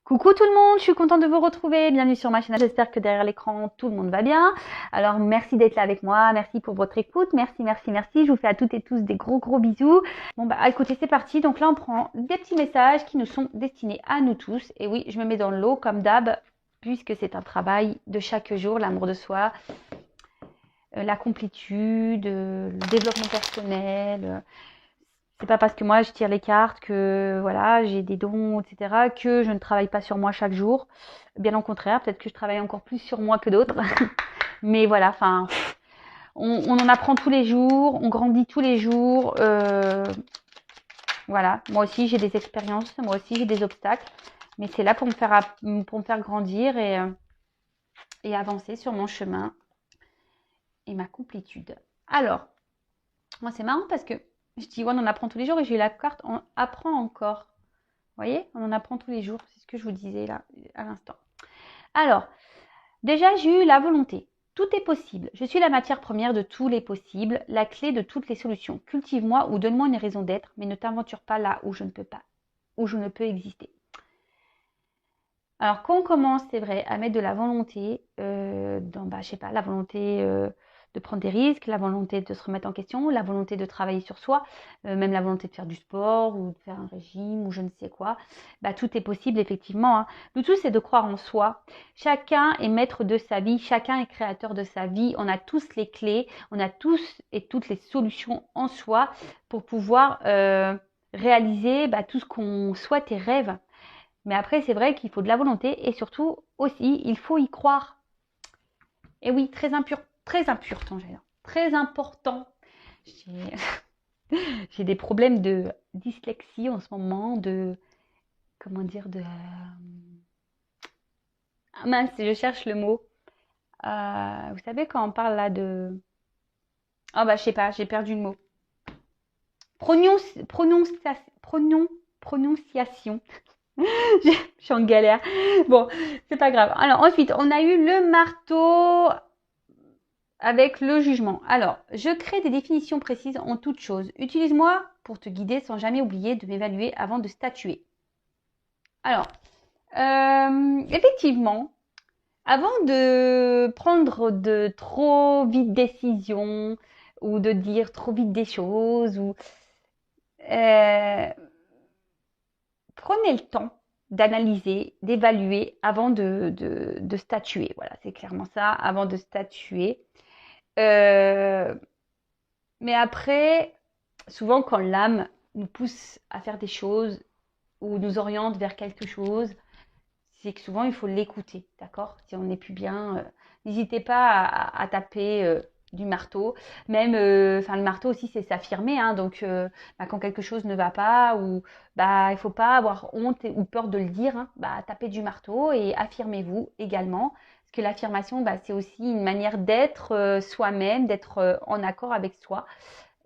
Coucou tout le monde, je suis contente de vous retrouver. Bienvenue sur ma chaîne. J'espère que derrière l'écran, tout le monde va bien. Alors, merci d'être là avec moi. Merci pour votre écoute. Merci. Je vous fais à toutes et tous des gros bisous. Bon, bah, écoutez, c'est parti. Donc là, on prend des petits messages qui nous sont destinés à nous tous. Et oui, je me mets dans le lot comme d'hab, puisque c'est un travail de chaque jour, l'amour de soi, la complétude, le développement personnel. C'est pas parce que moi je tire les cartes que voilà j'ai des dons, etc., que je ne travaille pas sur moi chaque jour. Bien au contraire, peut-être que je travaille encore plus sur moi que d'autres. Mais voilà, enfin, on en apprend tous les jours, on grandit tous les jours. Voilà, moi aussi j'ai des expériences, moi aussi j'ai des obstacles, mais c'est là pour me faire grandir et avancer sur mon chemin et ma complétude. Alors, moi c'est marrant parce que je dis ouais, on en apprend tous les jours et j'ai eu la carte on apprend encore. Vous voyez, on en apprend tous les jours. C'est ce que je vous disais là à l'instant. Alors, déjà, j'ai eu la volonté. Tout est possible. Je suis la matière première de tous les possibles, la clé de toutes les solutions. Cultive-moi ou donne-moi une raison d'être, mais ne t'aventure pas là où je ne peux pas, où je ne peux exister. Alors, quand on commence, c'est vrai, à mettre de la volonté je sais pas, la volonté de prendre des risques, la volonté de se remettre en question, la volonté de travailler sur soi, même la volonté de faire du sport ou de faire un régime ou je ne sais quoi, tout est possible effectivement, hein. Le tout, c'est de croire en soi. Chacun est maître de sa vie, chacun est créateur de sa vie. On a tous les clés, on a tous et toutes les solutions en soi pour pouvoir réaliser tout ce qu'on souhaite et rêve. Mais après, c'est vrai qu'il faut de la volonté et surtout aussi, il faut y croire. Et oui, très important, très important. J'ai j'ai des problèmes de dyslexie en ce moment, comment dire, ah mince, je cherche le mot. Vous savez quand on parle là de... je sais pas, j'ai perdu le mot. Prononciation. Je suis en galère. Bon, c'est pas grave. Alors ensuite, on a eu le marteau avec le jugement. Alors, je crée des définitions précises en toute chose. Utilise-moi pour te guider sans jamais oublier de m'évaluer avant de statuer. Alors, effectivement, avant de prendre de trop vite décisions ou de dire trop vite des choses, euh, prenez le temps d'analyser, d'évaluer avant de statuer. Voilà, c'est clairement ça, avant de statuer. Mais après, souvent quand l'âme nous pousse à faire des choses ou nous oriente vers quelque chose, c'est que souvent il faut l'écouter, d'accord? Si on n'est plus bien, n'hésitez pas à taper du marteau. Même, le marteau aussi c'est s'affirmer, hein, donc quand quelque chose ne va pas ou il faut pas avoir honte ou peur de le dire, hein, tapez du marteau et affirmez-vous également. Parce que l'affirmation, c'est aussi une manière d'être soi-même, d'être en accord avec soi.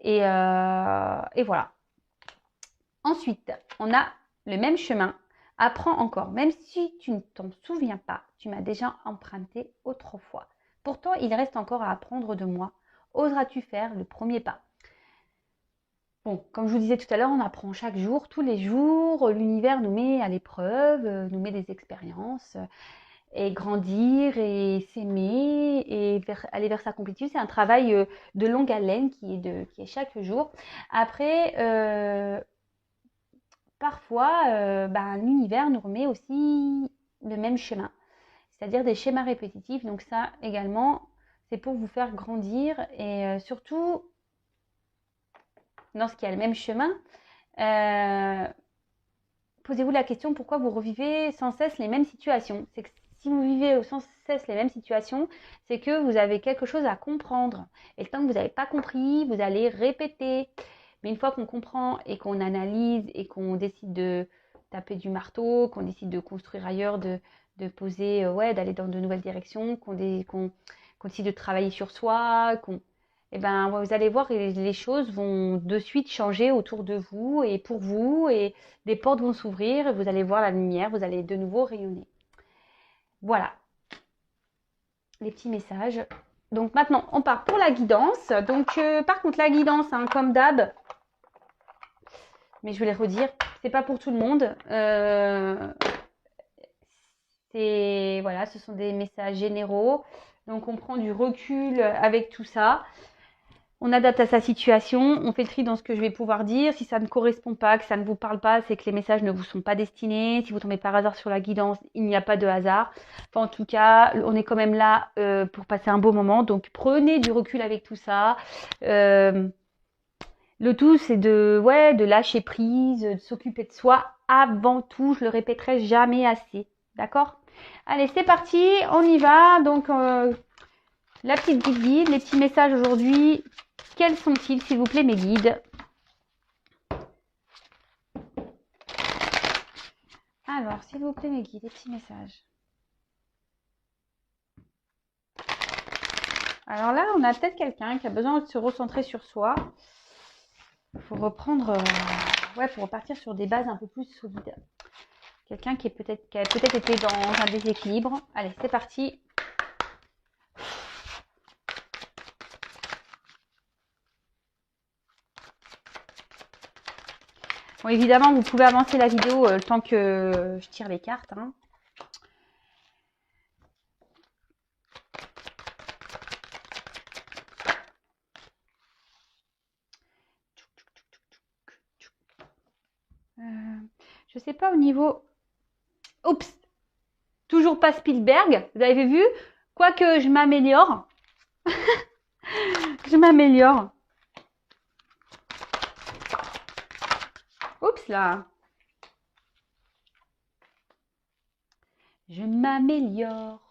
Et voilà. Ensuite, on a le même chemin. Apprends encore. Même si tu ne t'en souviens pas, tu m'as déjà emprunté autrefois. Pourtant, il reste encore à apprendre de moi. Oseras-tu faire le premier pas? Bon, comme je vous disais tout à l'heure, on apprend chaque jour, tous les jours. L'univers nous met à l'épreuve, nous met des expériences. Et grandir et s'aimer et aller vers sa complétude, c'est un travail de longue haleine qui est chaque jour. Après, parfois, l'univers nous remet aussi le même schéma, c'est-à-dire des schémas répétitifs. Donc ça également, c'est pour vous faire grandir et surtout, lorsqu'il y a le même chemin, posez-vous la question pourquoi vous revivez sans cesse les mêmes situations. C'est que si vous vivez sans cesse les mêmes situations, c'est que vous avez quelque chose à comprendre. Et le temps que vous n'avez pas compris, vous allez répéter. Mais une fois qu'on comprend et qu'on analyse et qu'on décide de taper du marteau, qu'on décide de construire ailleurs, de poser, d'aller dans de nouvelles directions, qu'on décide de travailler sur soi, vous allez voir, les choses vont de suite changer autour de vous et pour vous, et des portes vont s'ouvrir, et vous allez voir la lumière, vous allez de nouveau rayonner. Voilà, les petits messages. Donc maintenant, on part pour la guidance. Donc par contre, la guidance, hein, comme d'hab, mais je vais les redire, c'est pas pour tout le monde. C'est, voilà, ce sont des messages généraux. Donc, on prend du recul avec tout ça. On adapte à sa situation, on fait le tri dans ce que je vais pouvoir dire. Si ça ne correspond pas, que ça ne vous parle pas, c'est que les messages ne vous sont pas destinés. Si vous tombez par hasard sur la guidance, il n'y a pas de hasard. Enfin, en tout cas, on est quand même là pour passer un beau moment. Donc, prenez du recul avec tout ça. Le tout, c'est de lâcher prise, de s'occuper de soi avant tout. Je le répéterai jamais assez. D'accord? Allez, c'est parti, on y va. Donc, la petite guide, les petits messages aujourd'hui. Quels sont-ils, s'il vous plaît, mes guides? Alors, s'il vous plaît, mes guides, les petits messages. Alors là, on a peut-être quelqu'un qui a besoin de se recentrer sur soi. Il faut reprendre, pour repartir sur des bases un peu plus solides. Quelqu'un qui a peut-être été dans un déséquilibre. Allez, c'est parti. Bon, évidemment, vous pouvez avancer la vidéo le temps que je tire les cartes. Hein. Je sais pas au niveau... Oups! Toujours pas Spielberg. Vous avez vu? Quoique je m'améliore. Je m'améliore. Oups là. Je m'améliore.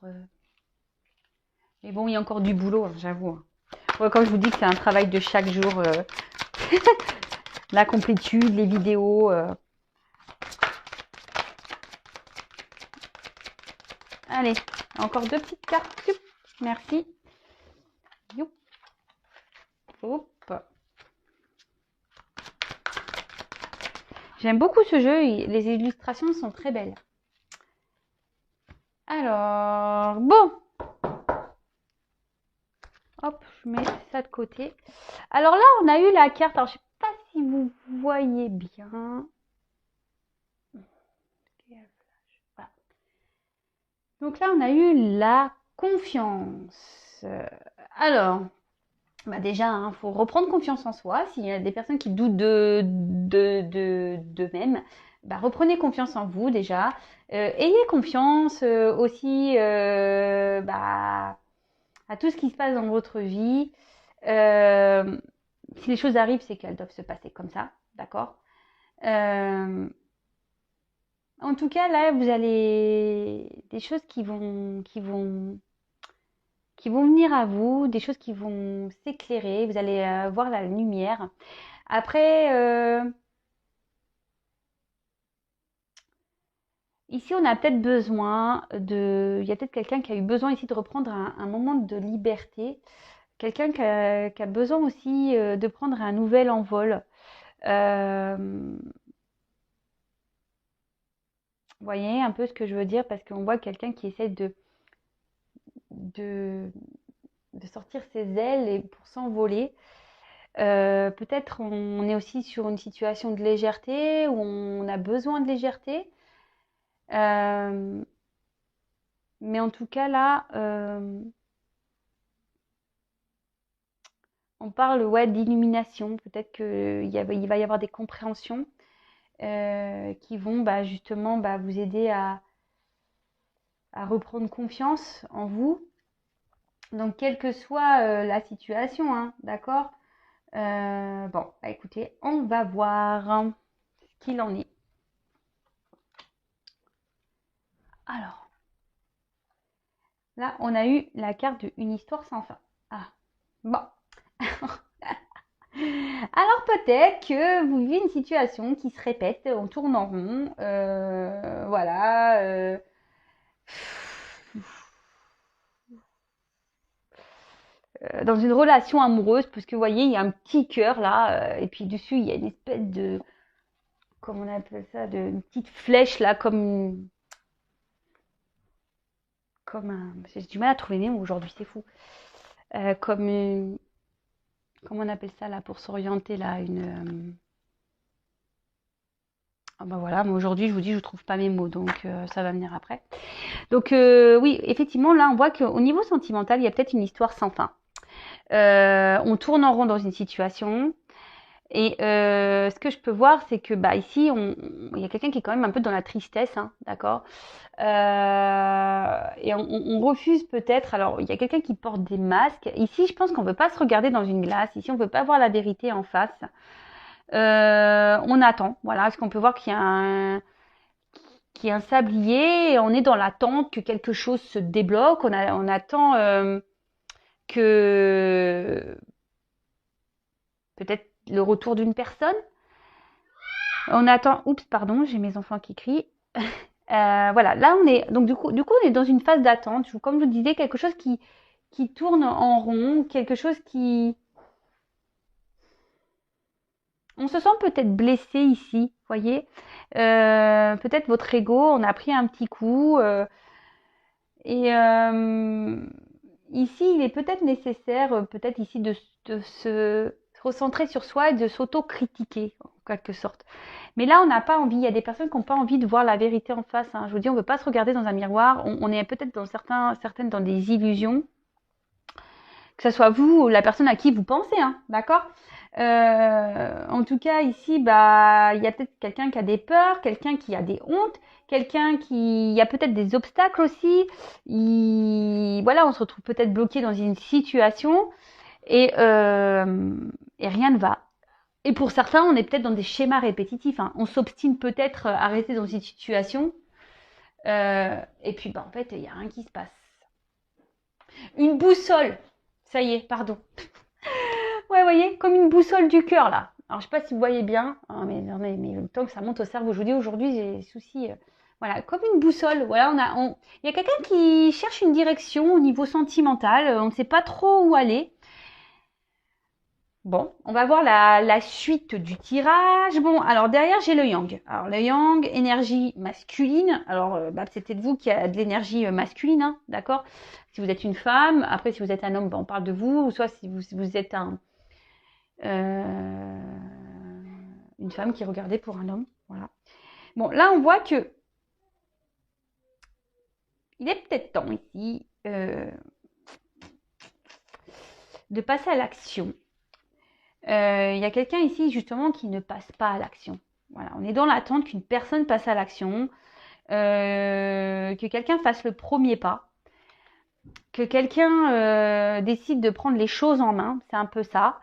Mais bon, il y a encore du boulot, hein, j'avoue. Hein. Ouais, comme je vous dis que c'est un travail de chaque jour. La complétude, les vidéos. Allez, encore deux petites cartes. Youp. Merci. Youp. Hop. J'aime beaucoup ce jeu. Les illustrations sont très belles. Alors, bon. Hop, je mets ça de côté. Alors là, on a eu la carte. Alors, je ne sais pas si vous voyez bien. Voilà. Donc là, on a eu la confiance. Alors, déjà, il faut reprendre confiance en soi. S'il y a des personnes qui doutent d'eux-mêmes, reprenez confiance en vous déjà. Ayez confiance aussi à tout ce qui se passe dans votre vie. Si les choses arrivent, c'est qu'elles doivent se passer comme ça, d'accord? En tout cas, là, vous allez des choses qui vont venir à vous, des choses qui vont s'éclairer. Vous allez voir la lumière. Après, ici, on a peut-être besoin de... Il y a peut-être quelqu'un qui a eu besoin ici de reprendre un moment de liberté. Quelqu'un qui a besoin aussi de prendre un nouvel envol. Vous voyez un peu ce que je veux dire parce qu'on voit quelqu'un qui essaie de, de sortir ses ailes et pour s'envoler. Peut-être on est aussi sur une situation de légèreté où on a besoin de légèreté. Mais en tout cas là, on parle d'illumination. Peut-être qu'il va y avoir des compréhensions qui vont justement vous aider à reprendre confiance en vous. Donc, quelle que soit la situation, hein, d'accord? Bon, écoutez, on va voir ce qu'il en est. Alors, là, on a eu la carte de Une histoire sans fin. Ah, bon. Alors peut-être que vous vivez une situation qui se répète, on tourne en rond, voilà. Dans une relation amoureuse, parce que vous voyez, il y a un petit cœur là, et puis dessus, il y a une espèce de, comment on appelle ça, une petite flèche là, comme un, j'ai du mal à trouver mes mots aujourd'hui, c'est fou. Comme une, comment on appelle ça là pour s'orienter là, Ah bah voilà, moi aujourd'hui, je vous dis, je trouve pas mes mots, donc ça va venir après. Donc oui, effectivement, là, on voit qu'au niveau sentimental, il y a peut-être une histoire sans fin. On tourne en rond dans une situation. Et ce que je peux voir, c'est que bah ici, il y a quelqu'un qui est quand même un peu dans la tristesse, hein, d'accord. Et on refuse peut-être. Alors, il y a quelqu'un qui porte des masques. Ici, je pense qu'on ne veut pas se regarder dans une glace. Ici, on ne veut pas voir la vérité en face. On attend. Voilà, parce qu'on peut voir qu'il y a un sablier. Et on est dans l'attente que quelque chose se débloque. On attend que peut-être le retour d'une personne. On attend. Oups, pardon, j'ai mes enfants qui crient. Voilà, là on est donc du coup on est dans une phase d'attente. Comme je vous disais, quelque chose qui tourne en rond, quelque chose qui. On se sent peut-être blessé ici, voyez. Peut-être votre ego, on a pris un petit coup. Et ici, il est peut-être nécessaire, peut-être ici, de se recentrer sur soi et de s'auto-critiquer, en quelque sorte. Mais là, on n'a pas envie. Il y a des personnes qui n'ont pas envie de voir la vérité en face, hein. Je vous dis, on ne veut pas se regarder dans un miroir. On est peut-être certaines dans des illusions, que ce soit vous ou la personne à qui vous pensez, hein, d'accord. En tout cas, ici, bah, il y a peut-être quelqu'un qui a des peurs, quelqu'un qui a des hontes, quelqu'un qui, il y a peut-être des obstacles aussi. Voilà, on se retrouve peut-être bloqué dans une situation et rien ne va. Et pour certains, on est peut-être dans des schémas répétitifs, hein. On s'obstine peut-être à rester dans une situation. Et puis, bah, en fait, il n'y a rien qui se passe. Une boussole. Ça y est, pardon. Ouais, vous voyez, comme une boussole du cœur, là. Alors, je sais pas si vous voyez bien. Ah, mais le temps que ça monte au cerveau, je vous dis, aujourd'hui, j'ai des soucis. Voilà, comme une boussole. Voilà, il y a quelqu'un qui cherche une direction au niveau sentimental. On ne sait pas trop où aller. Bon, on va voir la suite du tirage. Bon, alors derrière, j'ai le yang. Alors, le yang, énergie masculine. Alors, bah, c'est peut-être vous qui a de l'énergie masculine, hein, d'accord. Si vous êtes une femme, après, si vous êtes un homme, bah, on parle de vous. Ou soit si vous êtes euh, une femme qui regardait pour un homme. Voilà. Bon, là, on voit que il est peut-être temps ici de passer à l'action. Il y a quelqu'un ici justement qui ne passe pas à l'action. Voilà, on est dans l'attente qu'une personne passe à l'action, que quelqu'un fasse le premier pas, que quelqu'un décide de prendre les choses en main. C'est un peu ça.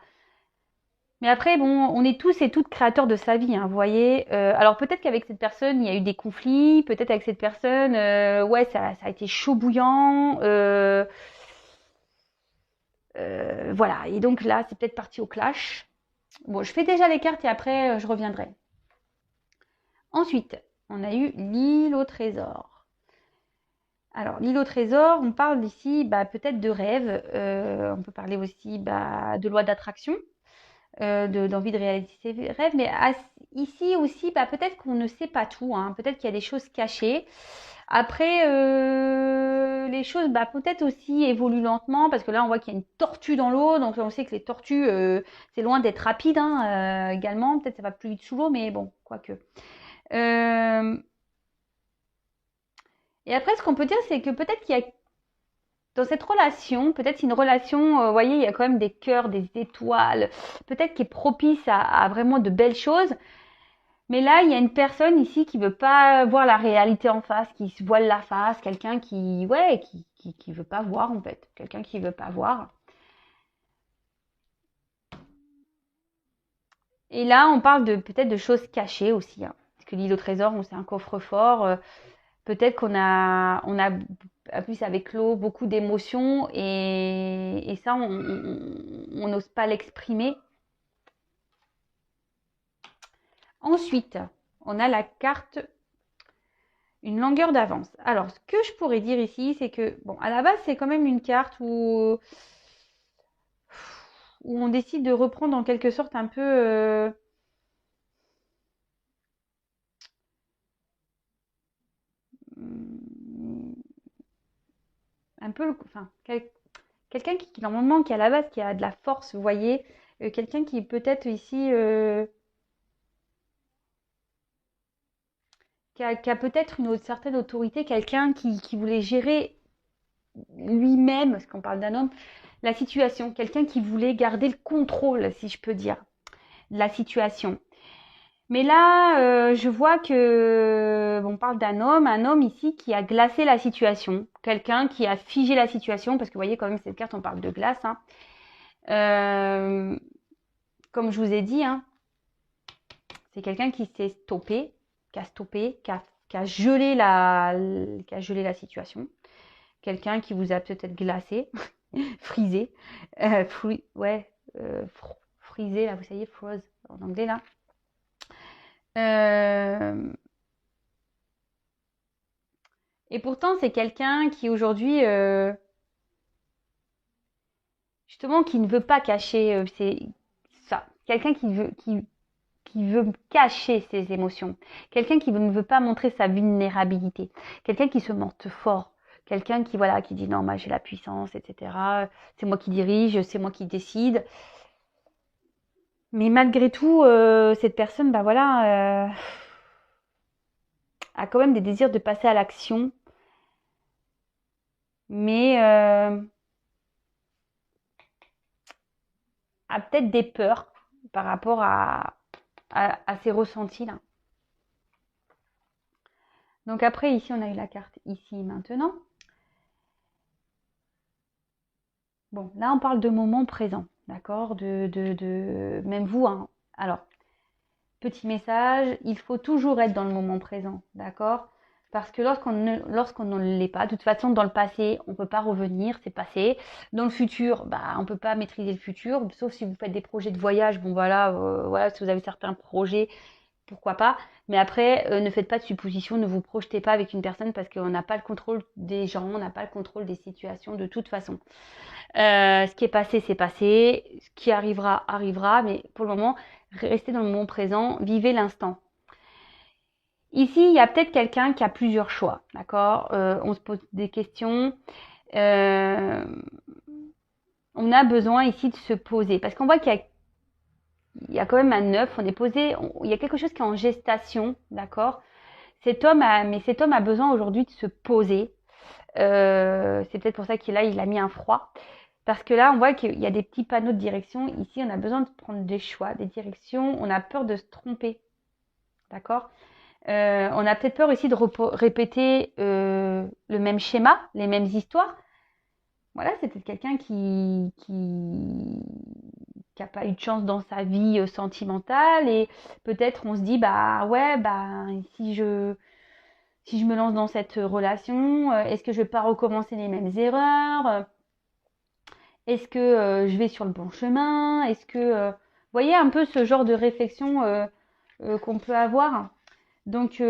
Mais après, bon, on est tous et toutes créateurs de sa vie, hein, vous voyez. Alors peut-être qu'avec cette personne, il y a eu des conflits. Peut-être avec cette personne, ouais, ça a été chaud bouillant. Voilà. Et donc là, c'est peut-être parti au clash. Bon, je fais déjà les cartes et après, je reviendrai. Ensuite, on a eu l'île au trésor. Alors, l'île au trésor, on parle ici bah, peut-être de rêve. On peut parler aussi bah, de loi d'attraction. D'envie de réaliser ses rêves. Mais ici aussi, bah, peut-être qu'on ne sait pas tout, hein. Peut-être qu'il y a des choses cachées. Après, les choses, bah, peut-être aussi évoluent lentement, parce que là, on voit qu'il y a une tortue dans l'eau. Donc, on sait que les tortues, c'est loin d'être rapide, hein, également. Peut-être ça va plus vite sous l'eau, mais bon, quoique. Et après, ce qu'on peut dire, c'est que peut-être qu'il y a dans cette relation, peut-être c'est une relation, vous voyez, il y a quand même des cœurs, des étoiles, peut-être qui est propice à vraiment de belles choses. Mais là, il y a une personne ici qui veut pas voir la réalité en face, qui se voile la face, quelqu'un qui, ouais, qui veut pas voir en fait, quelqu'un qui veut pas voir. Et là, on parle de peut-être de choses cachées aussi, hein. Parce que l'île au trésor, c'est un coffre-fort. Peut-être qu'on a plus avec l'eau beaucoup d'émotions et ça, on n'ose pas l'exprimer. Ensuite, on a la carte une longueur d'avance. Alors, ce que je pourrais dire ici, c'est que, bon, à la base, c'est quand même une carte où on décide de reprendre en quelque sorte un peu un peu, enfin, quelqu'un qui normalement qui à la base qui a de la force, vous voyez, quelqu'un qui peut-être ici qui a peut-être une certaine autorité, quelqu'un qui voulait gérer lui-même, parce qu'on parle d'un homme, la situation, quelqu'un qui voulait garder le contrôle, si je peux dire, de la situation. Mais là, je vois que on parle d'un homme, un homme ici qui a glacé la situation, quelqu'un qui a figé la situation, parce que vous voyez quand même cette carte, on parle de glace. Hein. Comme je vous ai dit, hein, c'est quelqu'un qui s'est stoppé, qui a gelé la situation. Quelqu'un qui vous a peut-être glacé, frisé, ouais, frisé là, vous savez, froze en anglais là. Et pourtant, c'est quelqu'un qui aujourd'hui, justement, qui ne veut pas cacher c'est ça. Quelqu'un qui veut cacher ses émotions. Quelqu'un qui ne veut pas montrer sa vulnérabilité. Quelqu'un qui se montre fort. Quelqu'un qui, voilà, qui dit non, moi j'ai la puissance, etc. C'est moi qui dirige, c'est moi qui décide. Mais malgré tout, cette personne, bah voilà, a quand même des désirs de passer à l'action. Mais a peut-être des peurs par rapport à ces ressentis-là. Donc après, ici, on a eu la carte ici, maintenant. Bon, là, on parle de moment présent, d'accord même vous, hein. Alors, petit message, il faut toujours être dans le moment présent, d'accord? Parce que lorsqu'on ne l'est pas, de toute façon, dans le passé, on ne peut pas revenir, c'est passé. Dans le futur, bah, on ne peut pas maîtriser le futur, sauf si vous faites des projets de voyage. Bon, voilà, voilà, si vous avez certains projets, pourquoi pas. Mais après, ne faites pas de suppositions, ne vous projetez pas avec une personne parce qu'on n'a pas le contrôle des gens, on n'a pas le contrôle des situations de toute façon. Ce qui est passé, c'est passé. Ce qui arrivera, arrivera. Mais pour le moment, restez dans le moment présent, vivez l'instant. Ici, il y a peut-être quelqu'un qui a plusieurs choix, d'accord On se pose des questions. On a besoin ici de se poser. Parce qu'on voit qu'il y a quand même un 9, on est posé, il y a quelque chose qui est en gestation, d'accord cet homme a besoin aujourd'hui de se poser. C'est peut-être pour ça qu'il a mis un froid. Parce que là, on voit qu'il y a des petits panneaux de direction. Ici, on a besoin de prendre des choix, des directions. On a peur de se tromper. D'accord On a peut-être peur ici de répéter le même schéma, les mêmes histoires. Voilà, c'est peut-être quelqu'un qui a pas eu de chance dans sa vie sentimentale. Et peut-être on se dit, bah ouais, bah si je me lance dans cette relation, est-ce que je vais pas recommencer les mêmes erreurs Est-ce que je vais sur le bon chemin Est-ce que vous voyez un peu ce genre de réflexion qu'on peut avoir. Donc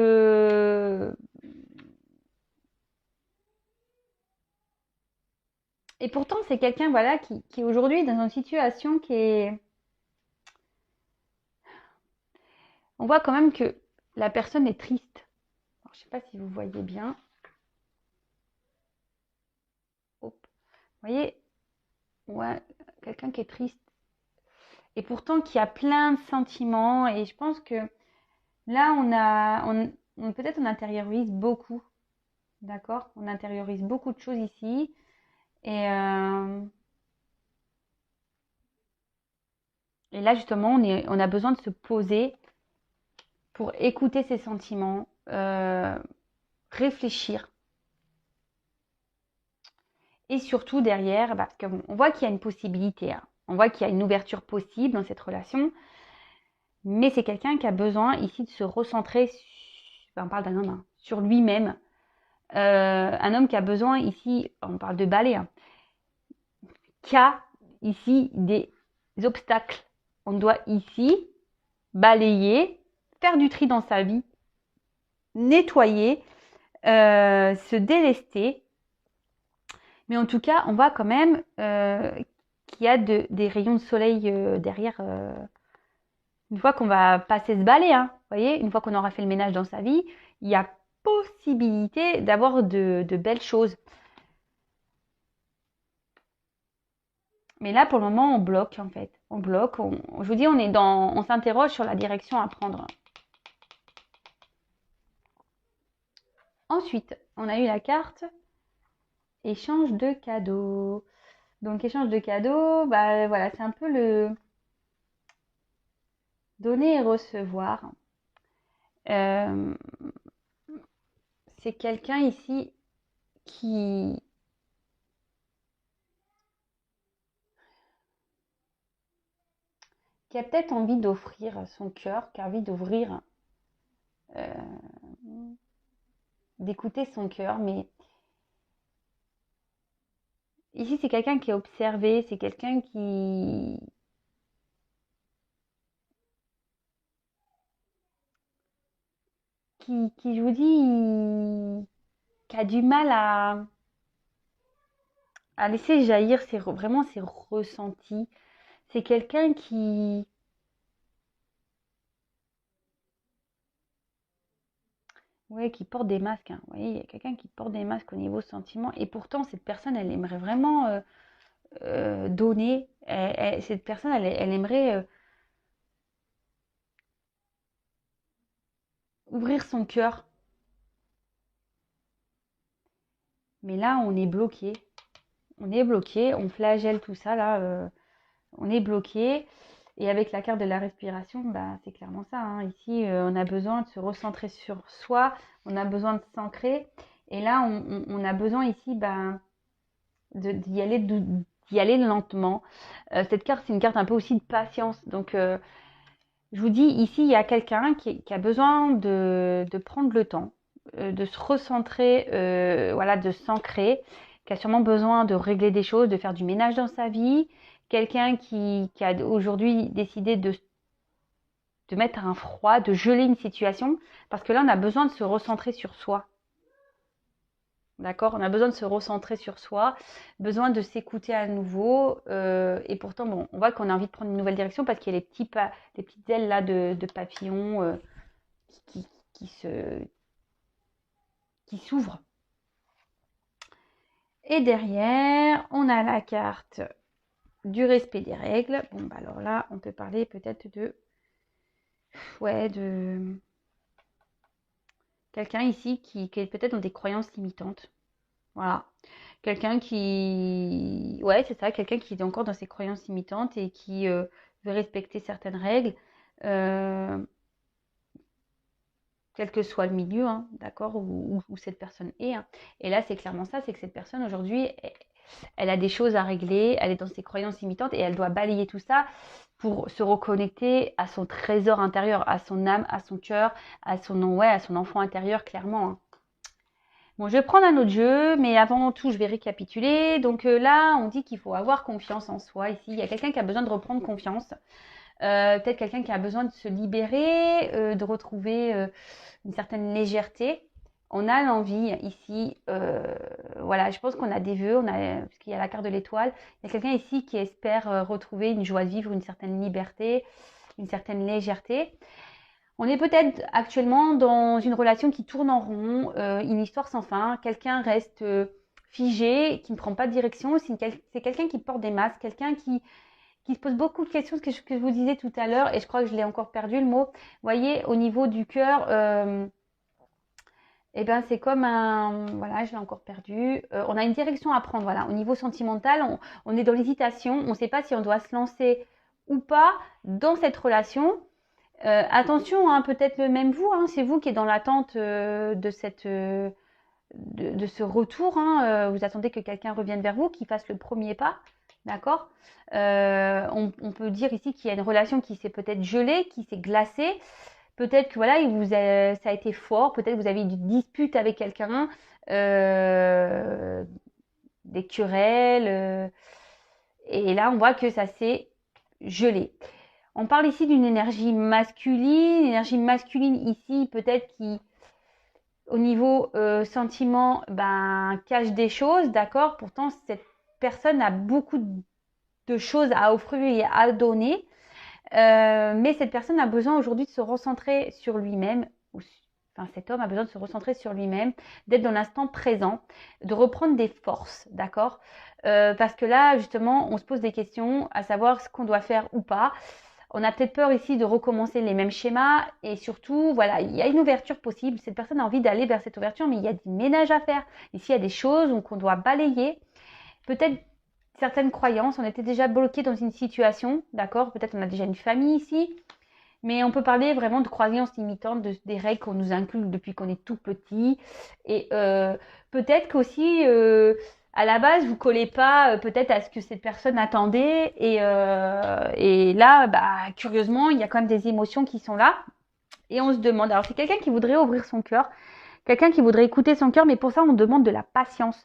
et pourtant c'est quelqu'un voilà qui est aujourd'hui dans une situation qui est on voit quand même que la personne est triste. Alors, je sais pas si vous voyez bien. Hop. Vous voyez ouais, quelqu'un qui est triste et pourtant qui a plein de sentiments et je pense que là peut-être on intériorise beaucoup. D'accord? On intériorise beaucoup de choses ici. Et là, justement, on a besoin de se poser pour écouter ses sentiments, réfléchir. Et surtout derrière, parce qu'on voit qu'il y a une possibilité, hein. On voit qu'il y a une ouverture possible dans cette relation. Mais c'est quelqu'un qui a besoin ici de se recentrer, on parle d'un homme, hein, sur lui-même. Un homme qui a besoin ici, on parle de balai, hein, qui a ici des obstacles. On doit ici balayer, faire du tri dans sa vie, nettoyer, se délester. Mais en tout cas, on voit quand même qu'il y a des rayons de soleil derrière. Une fois qu'on va passer ce balai, hein, vous voyez, une fois qu'on aura fait le ménage dans sa vie, il y a possibilité d'avoir de belles choses. Mais là, pour le moment, on bloque en fait. On bloque. Je vous dis, on s'interroge sur la direction à prendre. Ensuite, on a eu la carte échange de cadeaux. Donc, échange de cadeaux, bah voilà, c'est un peu le donner et recevoir. Euh, c'est quelqu'un ici qui, qui a peut-être envie d'offrir son cœur, qui a envie d'ouvrir, d'écouter son cœur. Mais ici, c'est quelqu'un qui est observé, c'est quelqu'un qui, je vous dis, qui a du mal à laisser jaillir vraiment ses ressentis. C'est quelqu'un ouais, qui porte des masques, hein. Vous voyez, il y a quelqu'un qui porte des masques au niveau sentiment. Et pourtant, cette personne, elle aimerait vraiment donner. Cette personne, elle aimerait ouvrir son cœur. Mais là, on est bloqué. On est bloqué. On flagelle tout ça, là. On est bloqué. Et avec la carte de la respiration, bah, c'est clairement ça, hein. Ici, on a besoin de se recentrer sur soi. On a besoin de s'ancrer. Et là, on a besoin ici, bah, d'y aller, d'y aller lentement. Cette carte, c'est une carte un peu aussi de patience. Donc, je vous dis, ici, il y a quelqu'un qui a besoin de prendre le temps, de se recentrer, voilà, de s'ancrer, qui a sûrement besoin de régler des choses, de faire du ménage dans sa vie. Quelqu'un qui a aujourd'hui décidé de mettre un froid, de geler une situation, parce que là, on a besoin de se recentrer sur soi. D'accord? On a besoin de se recentrer sur soi, besoin de s'écouter à nouveau. Et pourtant, bon, on voit qu'on a envie de prendre une nouvelle direction parce qu'il y a les petites ailes là de papillon qui, qui se, qui s'ouvrent. Et derrière, on a la carte du respect des règles. Bon, bah alors là, on peut parler peut-être de quelqu'un ici qui est peut-être dans des croyances limitantes. Voilà. Quelqu'un ouais, c'est ça, quelqu'un qui est encore dans ses croyances limitantes et qui veut respecter certaines règles, euh, quel que soit le milieu, hein, d'accord, où cette personne est, hein. Et là, c'est clairement ça, c'est que cette personne aujourd'hui, elle a des choses à régler, elle est dans ses croyances limitantes et elle doit balayer tout ça pour se reconnecter à son trésor intérieur, à son âme, à son cœur, à son enfant intérieur, clairement, hein. Bon, je vais prendre un autre jeu, mais avant tout, je vais récapituler. Donc là, on dit qu'il faut avoir confiance en soi. Ici, il y a quelqu'un qui a besoin de reprendre confiance. Peut-être quelqu'un qui a besoin de se libérer, de retrouver une certaine légèreté. On a l'envie ici, voilà, je pense qu'on a des vœux, parce qu'il y a la carte de l'étoile. Il y a quelqu'un ici qui espère retrouver une joie de vivre, une certaine liberté, une certaine légèreté. On est peut-être actuellement dans une relation qui tourne en rond, une histoire sans fin. Quelqu'un reste figé, qui ne prend pas de direction. C'est quelqu'un qui porte des masques, quelqu'un qui se pose beaucoup de questions, ce que je vous disais tout à l'heure, et je crois que je l'ai encore perdu le mot. Vous voyez, au niveau du cœur, eh ben, c'est comme un... Voilà, je l'ai encore perdu. On a une direction à prendre. Voilà. Au niveau sentimental, on est dans l'hésitation. On ne sait pas si on doit se lancer ou pas dans cette relation. Attention, hein, peut-être même vous, hein, c'est vous qui êtes dans l'attente de ce retour, hein, vous attendez que quelqu'un revienne vers vous, qu'il fasse le premier pas, d'accord. On peut dire ici qu'il y a une relation qui s'est peut-être gelée, qui s'est glacée. Peut-être que voilà, ça a été fort. Peut-être que vous avez eu une dispute avec quelqu'un, des querelles. Et là, on voit que ça s'est gelé. On parle ici d'une énergie masculine. L'énergie masculine ici, peut-être qui, au niveau sentiment, ben, cache des choses, d'accord. Pourtant, cette personne a beaucoup de choses à offrir et à donner. Mais cette personne a besoin aujourd'hui de se recentrer sur lui-même. Enfin, cet homme a besoin de se recentrer sur lui-même, d'être dans l'instant présent, de reprendre des forces, d'accord. Parce que là, justement, on se pose des questions, à savoir ce qu'on doit faire ou pas. On a peut-être peur ici de recommencer les mêmes schémas et surtout, voilà, il y a une ouverture possible. Cette personne a envie d'aller vers cette ouverture, mais il y a du ménage à faire. Ici, il y a des choses qu'on doit balayer. Peut-être certaines croyances, on était déjà bloqué dans une situation, d'accord? Peut-être on a déjà une famille ici, mais on peut parler vraiment de croyances limitantes, des règles qu'on nous inculque depuis qu'on est tout petit. Et peut-être qu'aussi, à la base, vous collez pas peut-être à ce que cette personne attendait. Et là, bah, curieusement, il y a quand même des émotions qui sont là. Et on se demande, alors c'est quelqu'un qui voudrait ouvrir son cœur, quelqu'un qui voudrait écouter son cœur, mais pour ça, on demande de la patience.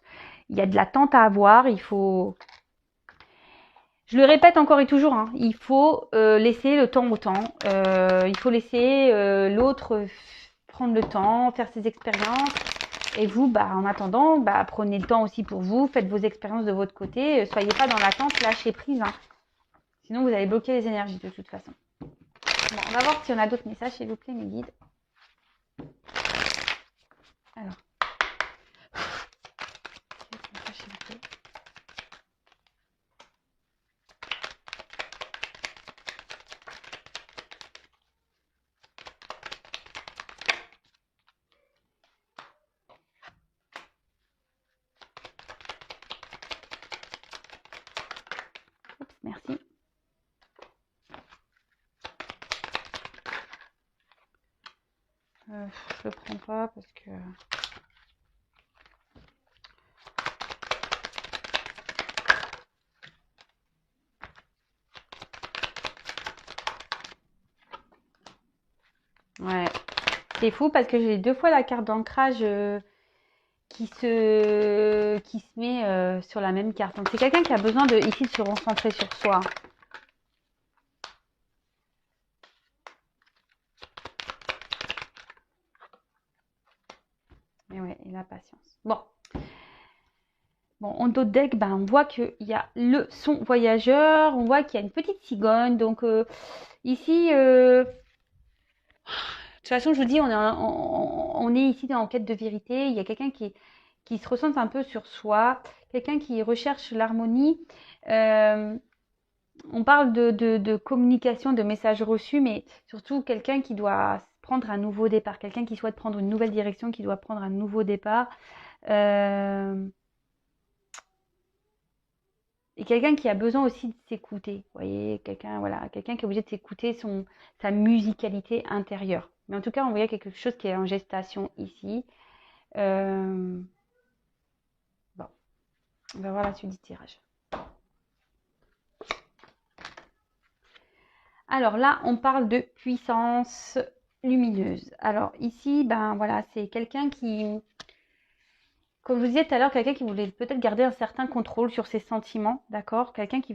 Il y a de l'attente à avoir, il faut... Je le répète encore et toujours, hein, il faut laisser le temps au temps. Il faut laisser l'autre prendre le temps, faire ses expériences. Et vous, bah, en attendant, bah, prenez le temps aussi pour vous. Faites vos expériences de votre côté. Soyez pas dans l'attente, lâchez prise. Hein. Sinon, vous allez bloquer les énergies de toute façon. Bon, on va voir si on a d'autres messages, s'il vous plaît, mes guides. Alors. Oups, merci. Je le prends pas parce que... Ouais, c'est fou parce que j'ai 2 fois la carte d'ancrage qui se met sur la même carte. Donc c'est quelqu'un qui a besoin de ici de se recentrer sur soi. Et ouais, et la patience. Bon. Bon, en d'autres decks, ben, on voit qu'il y a le son voyageur, on voit qu'il y a une petite cigogne. Donc ici, de toute façon, je vous dis, on est ici en quête de vérité. Il y a quelqu'un qui se ressent un peu sur soi, quelqu'un qui recherche l'harmonie. On parle de communication, de messages reçus, mais surtout quelqu'un qui doit prendre un nouveau départ, quelqu'un qui souhaite prendre une nouvelle direction, qui doit prendre un nouveau départ. Et quelqu'un qui a besoin aussi de s'écouter. Vous voyez, quelqu'un voilà, quelqu'un qui est obligé de s'écouter sa musicalité intérieure. Mais en tout cas, on voit quelque chose qui est en gestation ici. Bon, on va voir la suite du tirage. Alors là, on parle de puissance lumineuse. Alors ici, ben voilà, c'est quelqu'un qui, comme je vous disais tout à l'heure, quelqu'un qui voulait peut-être garder un certain contrôle sur ses sentiments, d'accord? Quelqu'un qui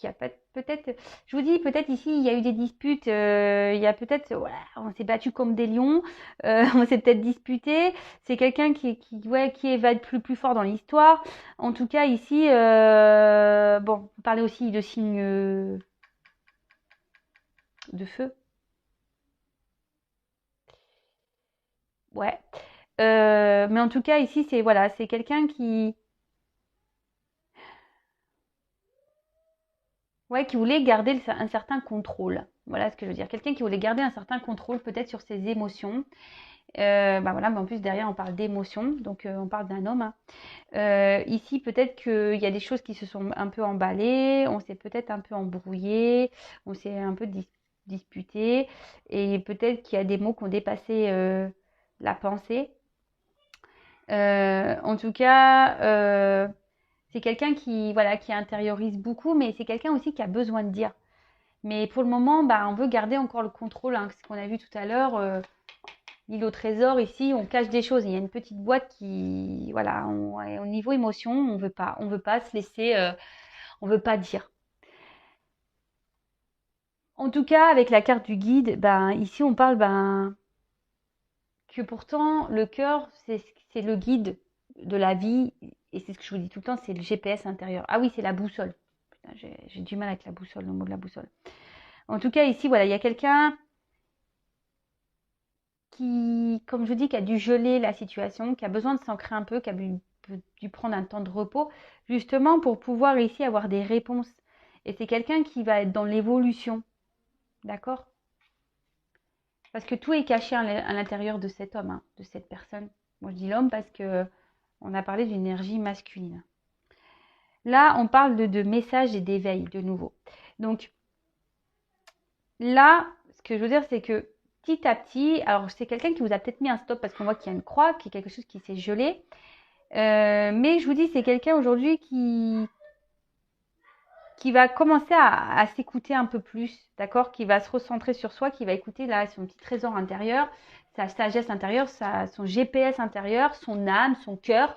a peut-être, je vous dis, peut-être ici, il y a eu des disputes, il y a peut-être, voilà, on s'est battu comme des lions, on s'est peut-être disputé. C'est quelqu'un qui va être plus fort dans l'histoire. En tout cas, ici, bon, vous parlez aussi de signes de feu. Ouais. Mais en tout cas, ici, c'est voilà, c'est quelqu'un qui voulait garder un certain contrôle. Voilà ce que je veux dire. Quelqu'un qui voulait garder un certain contrôle peut-être sur ses émotions. Bah voilà, mais en plus derrière on parle d'émotions, donc on parle d'un homme. Hein. Ici peut-être qu'il y a des choses qui se sont un peu emballées, on s'est peut-être un peu embrouillé, on s'est un peu disputé, et peut-être qu'il y a des mots qui ont dépassé la pensée. En tout cas, c'est quelqu'un qui intériorise beaucoup, mais c'est quelqu'un aussi qui a besoin de dire. Mais pour le moment, bah, on veut garder encore le contrôle. Hein, ce qu'on a vu tout à l'heure, l'île au trésor, ici, on cache des choses. Il y a une petite boîte qui, voilà, au niveau émotion, on veut pas se laisser, on veut pas dire. En tout cas, avec la carte du guide, ben ici on parle que pourtant le cœur, c'est le guide de la vie, et c'est ce que je vous dis tout le temps, c'est le GPS intérieur. Ah oui, c'est la boussole. Putain, j'ai du mal avec la boussole, le mot de la boussole. En tout cas, ici, voilà, il y a quelqu'un qui, comme je dis, qui a dû geler la situation, qui a besoin de s'ancrer un peu, qui a dû prendre un temps de repos, justement pour pouvoir ici avoir des réponses. Et c'est quelqu'un qui va être dans l'évolution. D'accord? Parce que tout est caché à l'intérieur de cet homme, hein, de cette personne. Moi, je dis l'homme parce que on a parlé d'une énergie masculine. Là, on parle de message et d'éveil, de nouveau. Donc, là, ce que je veux dire, c'est que petit à petit, alors c'est quelqu'un qui vous a peut-être mis un stop parce qu'on voit qu'il y a une croix, qu'il y a quelque chose qui s'est gelé. Mais je vous dis, c'est quelqu'un aujourd'hui qui va commencer à s'écouter un peu plus, d'accord? Qui va se recentrer sur soi, qui va écouter là son petit trésor intérieur, sa sagesse intérieure, son GPS intérieur, son âme, son cœur.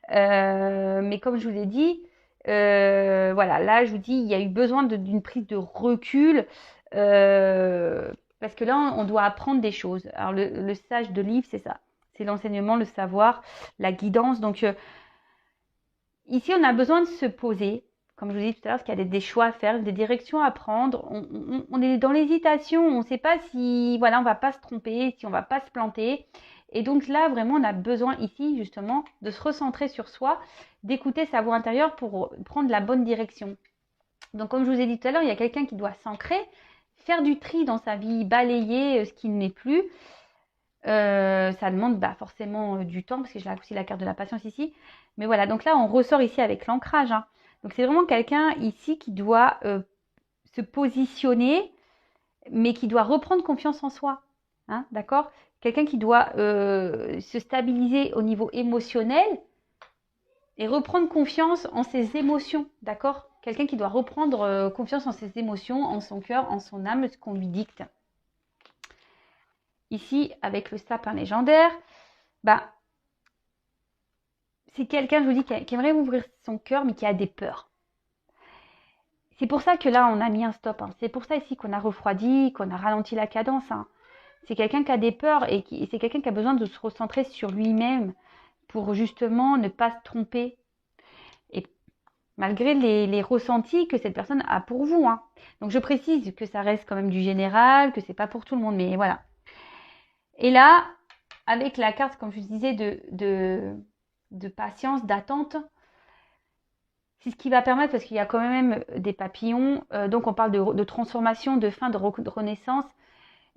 Mais comme je vous l'ai dit, voilà, là je vous dis, il y a eu besoin d'une prise de recul. Parce que là, on doit apprendre des choses. Alors, le sage de livre, c'est ça. C'est l'enseignement, le savoir, la guidance. Donc, ici, on a besoin de se poser, comme je vous disais tout à l'heure, parce qu'il y a des choix à faire, des directions à prendre. On est dans l'hésitation, on ne sait pas si, voilà, on ne va pas se tromper, si on ne va pas se planter. Et donc là, vraiment, on a besoin ici, justement, de se recentrer sur soi, d'écouter sa voix intérieure pour prendre la bonne direction. Donc, comme je vous ai dit tout à l'heure, il y a quelqu'un qui doit s'ancrer, faire du tri dans sa vie, balayer ce qui n'est plus. Ça demande forcément du temps, parce que j'ai aussi la carte de la patience ici. Mais voilà, donc là, on ressort ici avec l'ancrage. Hein. Donc, c'est vraiment quelqu'un ici qui doit se positionner, mais qui doit reprendre confiance en soi. Hein, d'accord? Quelqu'un qui doit se stabiliser au niveau émotionnel et reprendre confiance en ses émotions. D'accord? Quelqu'un qui doit reprendre confiance en ses émotions, en son cœur, en son âme, ce qu'on lui dicte. Ici, avec le sapin légendaire, c'est quelqu'un, je vous dis, qui aimerait ouvrir son cœur, mais qui a des peurs. C'est pour ça que là, on a mis un stop. Hein. C'est pour ça ici qu'on a refroidi, qu'on a ralenti la cadence. Hein. C'est quelqu'un qui a des peurs et c'est quelqu'un qui a besoin de se recentrer sur lui-même pour justement ne pas se tromper. Et malgré les ressentis que cette personne a pour vous. Hein. Donc, je précise que ça reste quand même du général, que c'est pas pour tout le monde, mais voilà. Et là, avec la carte, comme je vous disais, de patience, d'attente, c'est ce qui va permettre, parce qu'il y a quand même des papillons, donc on parle de transformation, de fin, de renaissance.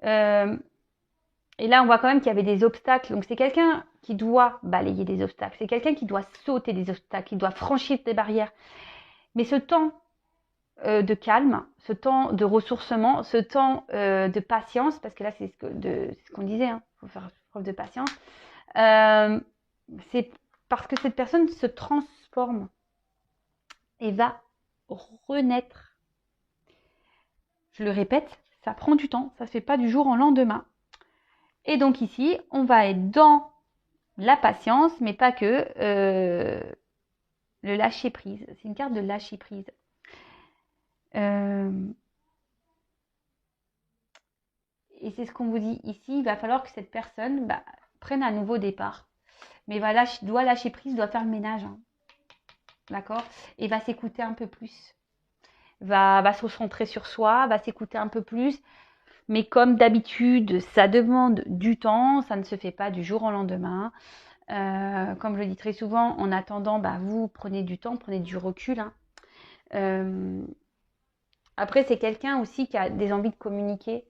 Et là, on voit quand même qu'il y avait des obstacles. Donc, c'est quelqu'un qui doit balayer des obstacles. C'est quelqu'un qui doit sauter des obstacles, qui doit franchir des barrières. Mais ce temps de calme, ce temps de ressourcement, ce temps de patience, parce que là, c'est ce qu'on disait, hein, il faut faire preuve de patience, c'est parce que cette personne se transforme et va renaître. Je le répète, ça prend du temps, ça ne se fait pas du jour au lendemain. Et donc ici, on va être dans la patience, mais pas que, le lâcher prise. C'est une carte de lâcher prise. Et c'est ce qu'on vous dit ici, il va falloir que cette personne prenne un nouveau départ. Mais doit lâcher prise, doit faire le ménage. Hein. D'accord? Et va s'écouter un peu plus. Va se recentrer sur soi, va s'écouter un peu plus. Mais comme d'habitude, ça demande du temps, ça ne se fait pas du jour au lendemain. Comme je le dis très souvent, en attendant, vous prenez du temps, prenez du recul. Hein. Après, c'est quelqu'un aussi qui a des envies de communiquer,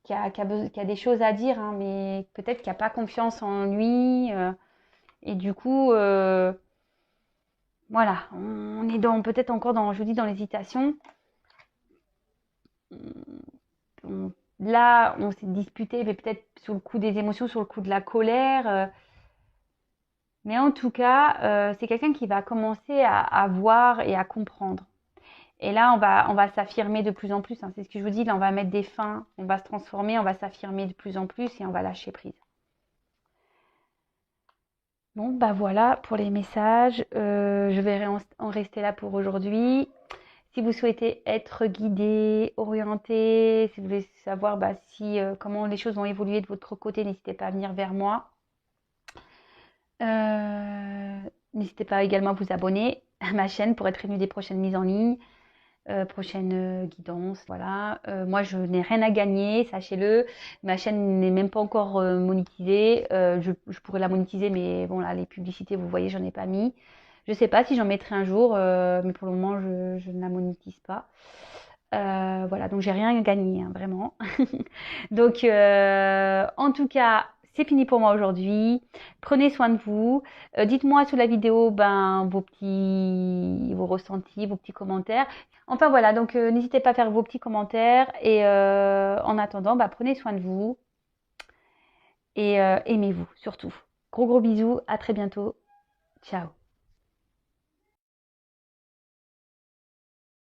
qui a des choses à dire, hein, mais peut-être qu'il n'a pas confiance en lui. Et du coup, voilà, on est peut-être encore je vous dis, dans l'hésitation. Là, on s'est disputé, mais peut-être sous le coup des émotions, sur le coup de la colère. Mais en tout cas, c'est quelqu'un qui va commencer à voir et à comprendre. Et là, on va s'affirmer de plus en plus. Hein. C'est ce que je vous dis, là, on va mettre des fins, on va se transformer, on va s'affirmer de plus en plus et on va lâcher prise. Bon, voilà pour les messages. Je vais en rester là pour aujourd'hui. Si vous souhaitez être guidé, orienté, si vous voulez savoir comment les choses vont évoluer de votre côté, n'hésitez pas à venir vers moi. N'hésitez pas également à vous abonner à ma chaîne pour être prévenu des prochaines mises en ligne, prochaines guidances. Voilà. Moi, je n'ai rien à gagner, sachez-le. Ma chaîne n'est même pas encore monétisée. Je pourrais la monétiser, mais bon, là, les publicités, vous voyez, j'en ai pas mis. Je sais pas si j'en mettrai un jour, mais pour le moment, je ne la monétise pas. Voilà, donc j'ai rien gagné, hein, vraiment. Donc, en tout cas, c'est fini pour moi aujourd'hui. Prenez soin de vous. Dites-moi sous la vidéo vos ressentis, vos petits commentaires. Enfin voilà, donc n'hésitez pas à faire vos petits commentaires. Et en attendant, prenez soin de vous et aimez-vous surtout. Gros bisous, à très bientôt. Ciao.